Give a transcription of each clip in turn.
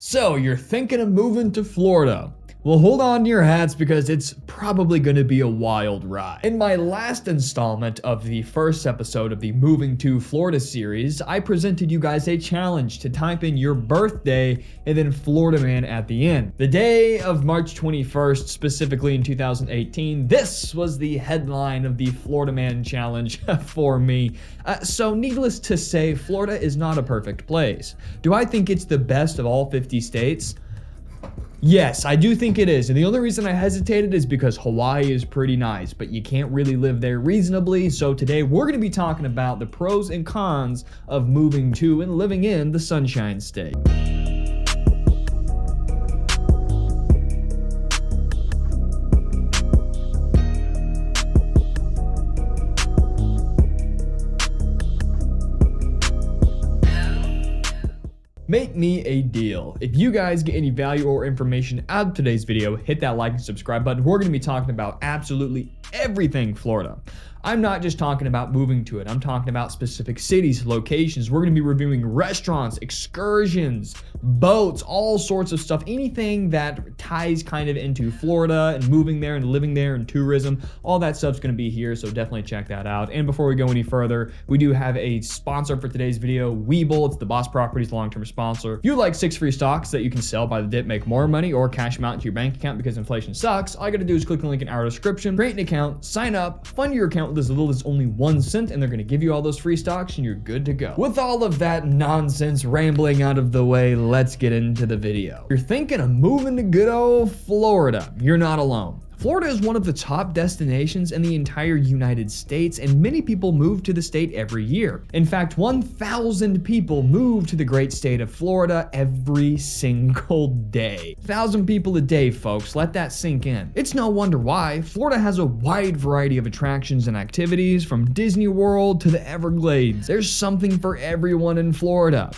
So you're thinking of moving to Florida. Well, hold on to your hats because it's probably going to be a wild ride. In my last installment of the first episode of the Moving to Florida series, I presented you guys a challenge to type in your birthday and then Florida Man at the end. The day of March 21st, specifically in 2018, this was the headline of the Florida Man challenge for me. So needless to say, Florida is not a perfect place. Do I think it's the best of all 50 states? Yes, I do think it is, and the only reason I hesitated is because Hawaii is pretty nice, but you can't really live there reasonably, so today we're going to be talking about the pros and cons of moving to and living in the Sunshine State. Make me a deal. If you guys get any value or information out of today's video, hit that like and subscribe button. We're going to be talking about absolutely everything Florida. I'm not just talking about moving to it. I'm talking about specific cities, locations. We're going to be reviewing restaurants, excursions, boats, all sorts of stuff. Anything that ties kind of into Florida and moving there and living there and tourism. All that stuff's going to be here, so definitely check that out. And before we go any further, we do have a sponsor for today's video, Webull. It's the Boss Properties long-term sponsor. If you like 6 free stocks that you can sell by the dip, make more money, or cash them out into your bank account because inflation sucks, all you got to do is click the link in our description, create an account, sign up, fund your account with as little as only 1 cent, and they're going to give you all those free stocks and you're good to go. With all of that nonsense rambling out of the way, let's get into the video. You're thinking of moving to good old Florida. You're not alone. Florida is one of the top destinations in the entire United States, and many people move to the state every year. In fact, 1,000 people move to the great state of Florida every single day. 1,000 people a day, folks. Let that sink in. It's no wonder why. Florida has a wide variety of attractions and activities, from Disney World to the Everglades. There's something for everyone in Florida.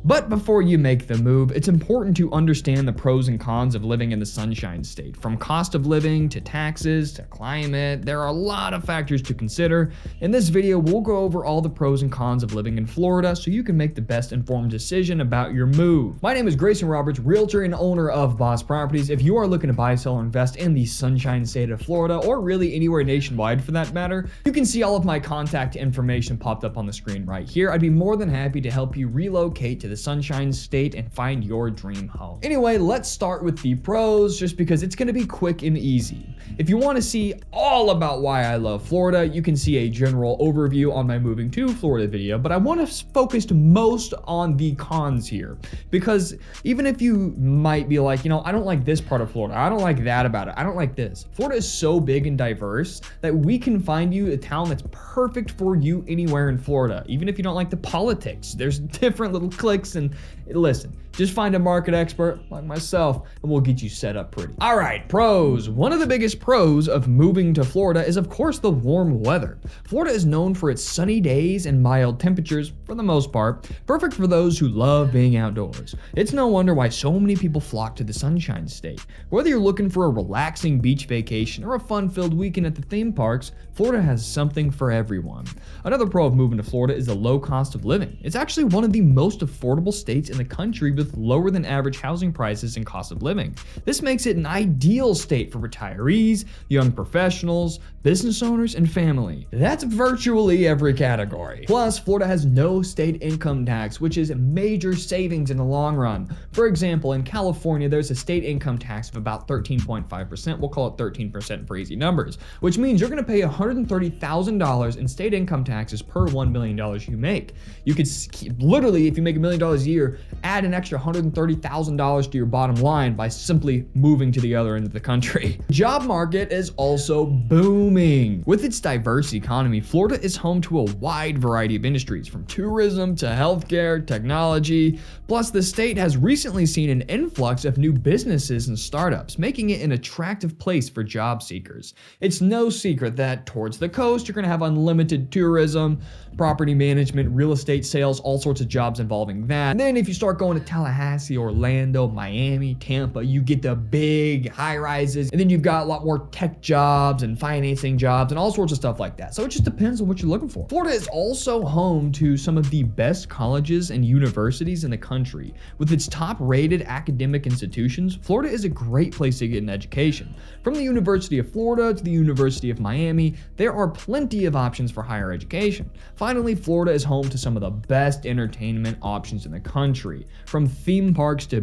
But before you make the move, it's important to understand the pros and cons of living in the Sunshine State. From cost of living to taxes to climate, there are a lot of factors to consider. In this video, we'll go over all the pros and cons of living in Florida so you can make the best informed decision about your move. My name is Greyson Roberts, realtor and owner of Boss Properties. If you are looking to buy, sell, or invest in the Sunshine State of Florida, or really anywhere nationwide for that matter, you can see all of my contact information popped up on the screen right here. I'd be more than happy to help you relocate to the Sunshine State and find your dream home. Anyway, let's start with the pros, just because it's going to be quick and easy. If you want to see all about why I love Florida, you can see a general overview on my Moving to Florida video, but I want to focus most on the cons here, because even if you might be like, I don't like this part of Florida, I don't like that about it, I don't like this. Florida is so big and diverse that we can find you a town that's perfect for you anywhere in Florida. Even if you don't like the politics, there's different little cliques. And listen, just find a market expert like myself and we'll get you set up pretty. All right, pros. One of the biggest pros of moving to Florida is, of course, the warm weather. Florida is known for its sunny days and mild temperatures for the most part, perfect for those who love being outdoors. It's no wonder why so many people flock to the Sunshine State. Whether you're looking for a relaxing beach vacation or a fun-filled weekend at the theme parks, Florida has something for everyone. Another pro of moving to Florida is the low cost of living. It's actually one of the most affordable states in the country with lower than average housing prices and cost of living. This makes it an ideal state for retirees, young professionals, business owners, and family. That's virtually every category. Plus, Florida has no state income tax, which is major savings in the long run. For example, in California, there's a state income tax of about 13.5%. We'll call it 13% for easy numbers, which means you're going to pay $130,000 in state income taxes per $1 million you make. You could literally, if you make $1 million a year, add an extra $130,000 to your bottom line by simply moving to the other end of the country. Job market is also booming. With its diverse economy, Florida is home to a wide variety of industries, from tourism to healthcare, technology. Plus, the state has recently seen an influx of new businesses and startups, making it an attractive place for job seekers. It's no secret that towards the coast, you're going to have unlimited tourism, property management, real estate sales, all sorts of jobs involving that. And then if you start going to Tallahassee, Orlando, Miami, Tampa, you get the big high rises, and then you've got a lot more tech jobs and financing jobs and all sorts of stuff like that. So it just depends on what you're looking for. Florida is also home to some of the best colleges and universities in the country. With its top-rated academic institutions, Florida is a great place to get an education. From the University of Florida to the University of Miami, there are plenty of options for higher education. Finally, Florida is home to some of the best entertainment options in the country. From theme parks to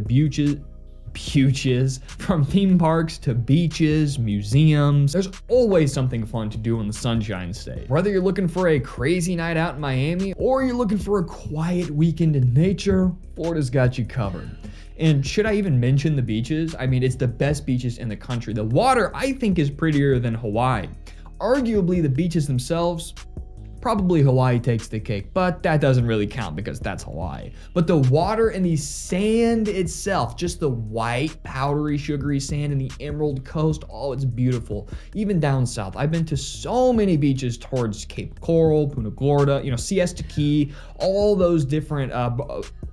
from theme parks to beaches, museums, there's always something fun to do in the Sunshine State. Whether you're looking for a crazy night out in Miami or you're looking for a quiet weekend in nature, Florida's got you covered. And should I even mention the beaches? I mean, it's the best beaches in the country. The water, I think, is prettier than Hawaii. Arguably, the beaches themselves, probably Hawaii takes the cake, but that doesn't really count because that's Hawaii. But the water and the sand itself, just the white, powdery, sugary sand and the Emerald Coast, oh, it's beautiful. Even down south, I've been to so many beaches towards Cape Coral, Punta Gorda, Siesta Key, all those different,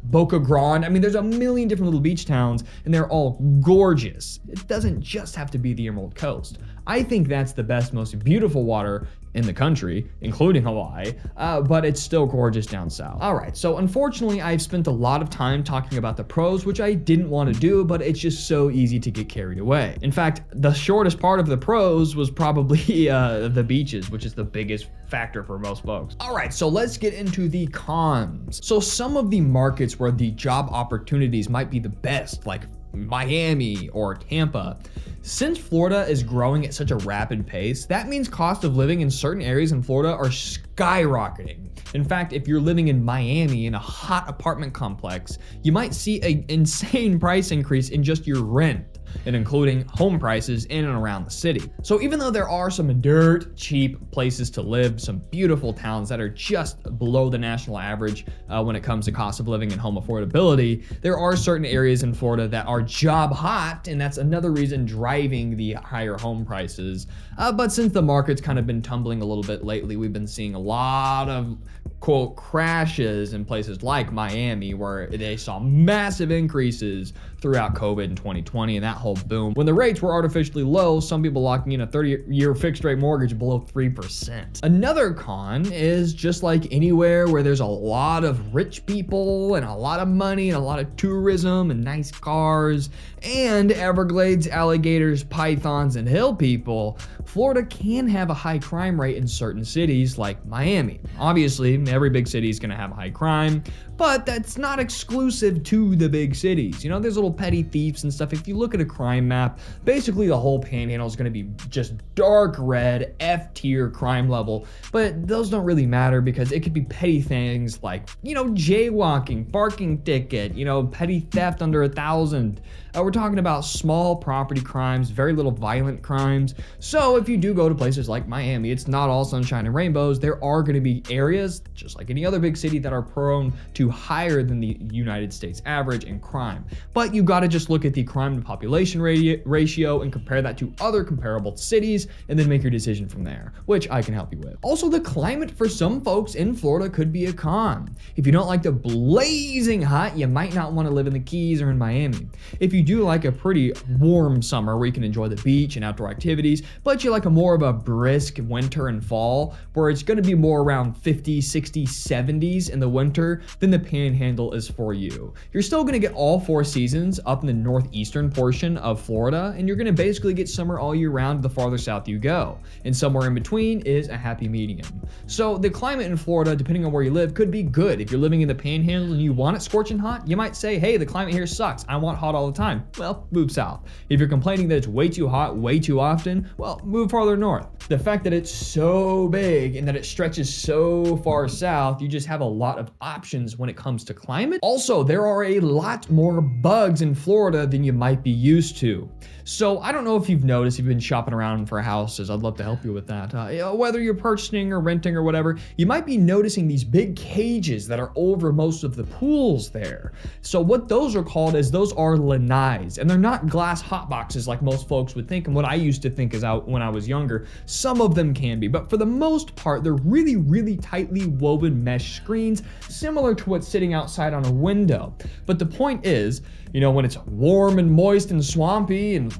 Boca Grande. I mean, there's a million different little beach towns and they're all gorgeous. It doesn't just have to be the Emerald Coast. I think that's the best, most beautiful water in the country, including Hawaii, but it's still gorgeous down south. All right, so unfortunately, I've spent a lot of time talking about the pros, which I didn't want to do, but it's just so easy to get carried away. In fact, the shortest part of the pros was probably the beaches, which is the biggest factor for most folks. All right, so let's get into the cons. So some of the markets where the job opportunities might be the best, like Miami or Tampa. Since Florida is growing at such a rapid pace, that means cost of living in certain areas in Florida are skyrocketing. In fact, if you're living in Miami in a hot apartment complex, you might see an insane price increase in just your rent, and including home prices in and around the city. So even though there are some dirt cheap places to live, some beautiful towns that are just below the national average when it comes to cost of living and home affordability, there are certain areas in Florida that are job hot, and that's another reason driving the higher home prices. But since the market's kind of been tumbling a little bit lately, we've been seeing a lot of quote crashes in places like Miami where they saw massive increases throughout COVID in 2020 and that whole boom. When the rates were artificially low, some people locking in a 30-year fixed rate mortgage below 3%. Another con is just like anywhere where there's a lot of rich people and a lot of money and a lot of tourism and nice cars and Everglades, alligators, pythons, and hill people, Florida can have a high crime rate in certain cities like Miami. Obviously, every big city is going to have high crime, but that's not exclusive to the big cities. There's little petty thieves and stuff. If you look at a crime map, basically the whole panhandle is going to be just dark red, F-tier crime level, but those don't really matter because it could be petty things like, jaywalking, parking ticket, petty theft under 1,000. We're talking about small property crimes, very little violent crimes. So if you do go to places like Miami, it's not all sunshine and rainbows. There are going to be areas, just like any other big city, that are prone to higher than the United States average in crime. But you got to just look at the crime to population ratio and compare that to other comparable cities and then make your decision from there, which I can help you with. Also, the climate for some folks in Florida could be a con. If you don't like the blazing hot, you might not want to live in the Keys or in Miami. If you do like a pretty warm summer where you can enjoy the beach and outdoor activities, but you like a more of a brisk winter and fall where it's going to be more around 50, 60, 70s in the winter, then the Panhandle is for you. You're still going to get all 4 seasons up in the northeastern portion of Florida, and you're going to basically get summer all year round the farther south you go. And somewhere in between is a happy medium. So the climate in Florida, depending on where you live, could be good. If you're living in the Panhandle and you want it scorching hot, you might say, hey, the climate here sucks. I want hot all the time. Well, move south. If you're complaining that it's way too hot, way too often, well, move farther north. The fact that it's so big and that it stretches so far south, you just have a lot of options when it comes to climate. Also, there are a lot more bugs in Florida than you might be used used to. So I don't know if you've noticed, if you've been shopping around for houses, I'd love to help you with that. Whether you're purchasing or renting or whatever, you might be noticing these big cages that are over most of the pools there. So what those are called is those are lanais, and they're not glass hot boxes like most folks would think, and what I used to think is out when I was younger. Some of them can be, but for the most part, they're really, really tightly woven mesh screens, similar to what's sitting outside on a window. But the point is, you know, when it's warm and moist and swampy, and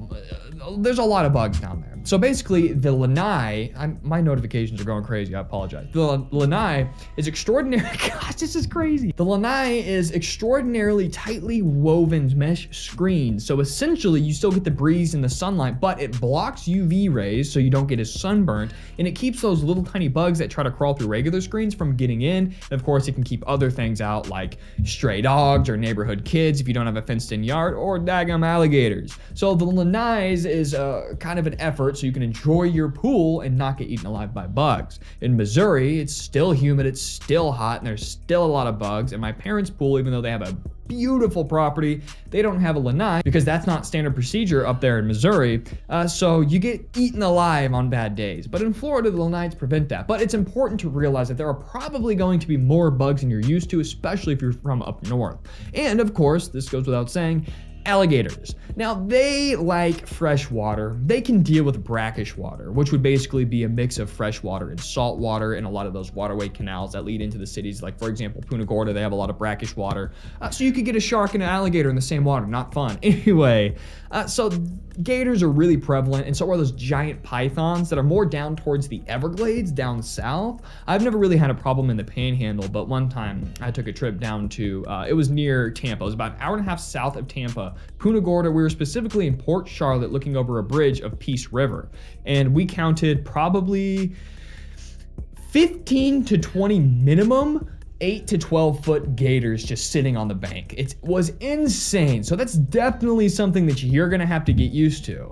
there's a lot of bugs down there. So basically, the lanai, my notifications are going crazy, I apologize. The lanai is extraordinary. Gosh, this is crazy. The lanai is extraordinarily tightly woven mesh screens. So essentially, you still get the breeze and the sunlight, but it blocks UV rays so you don't get as sunburnt, and it keeps those little tiny bugs that try to crawl through regular screens from getting in. And of course, it can keep other things out like stray dogs or neighborhood kids if you don't have a fenced-in yard, or daggum alligators. So the lanais is kind of an effort so you can enjoy your pool and not get eaten alive by bugs. In Missouri, it's still humid, it's still hot, and there's still a lot of bugs. And my parents' pool, even though they have a beautiful property, they don't have a lanai because that's not standard procedure up there in Missouri. So you get eaten alive on bad days. But in Florida, the lanais prevent that. But it's important to realize that there are probably going to be more bugs than you're used to, especially if you're from up north. And of course, this goes without saying, alligators. Now, they like fresh water. They can deal with brackish water, which would basically be a mix of fresh water and salt water in a lot of those waterway canals that lead into the cities. Like, for example, Punta Gorda, they have a lot of brackish water. So you could get a shark and an alligator in the same water. Not fun. Anyway, so gators are really prevalent, and so are those giant pythons that are more down towards the Everglades down south. I've never really had a problem in the Panhandle, but one time I took a trip down to, it was near Tampa. It was about an hour and a half south of Tampa, Punta Gorda. We were specifically in Port Charlotte looking over a bridge of Peace River, and we counted probably 15 to 20 minimum 8 to 12 foot gators just sitting on the bank. It was insane. So that's definitely something that you're gonna have to get used to,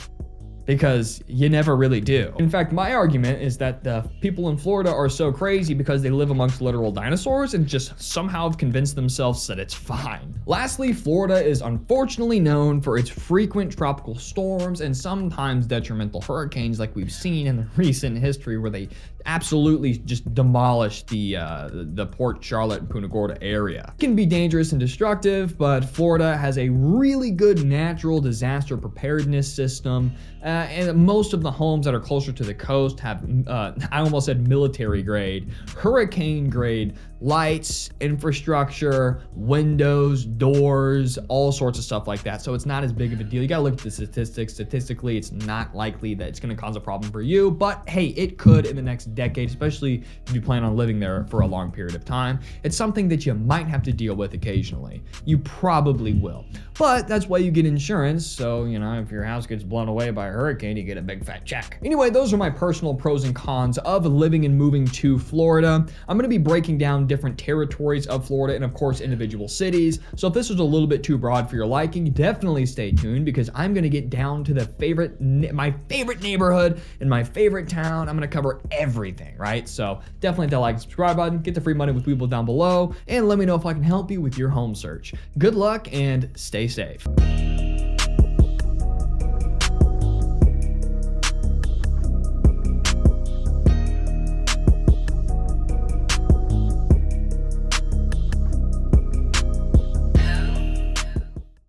because you never really do. In fact, my argument is that the people in Florida are so crazy because they live amongst literal dinosaurs and just somehow have convinced themselves that it's fine. Lastly, Florida is unfortunately known for its frequent tropical storms and sometimes detrimental hurricanes, like we've seen in the recent history where they absolutely just demolished the Port Charlotte and Punta Gorda area. It can be dangerous and destructive, but Florida has a really good natural disaster preparedness system. And most of the homes that are closer to the coast have, I almost said military grade, hurricane grade lights, infrastructure, windows, doors, all sorts of stuff like that. So it's not as big of a deal. You gotta look at the statistics. Statistically, it's not likely that it's gonna cause a problem for you, but hey, it could in the next decade, especially if you plan on living there for a long period of time. It's something that you might have to deal with occasionally. You probably will. But that's why you get insurance. So, you know, if your house gets blown away by a hurricane, you get a big fat check. Anyway, those are my personal pros and cons of living and moving to Florida. I'm gonna be breaking down different territories of Florida and of course individual cities. So if this was a little bit too broad for your liking, definitely stay tuned, because I'm gonna get down to my favorite neighborhood in my favorite town. I'm gonna cover everything, right? So definitely hit that like and subscribe button, get the free money with people down below, and let me know if I can help you with your home search. Good luck and stay safe.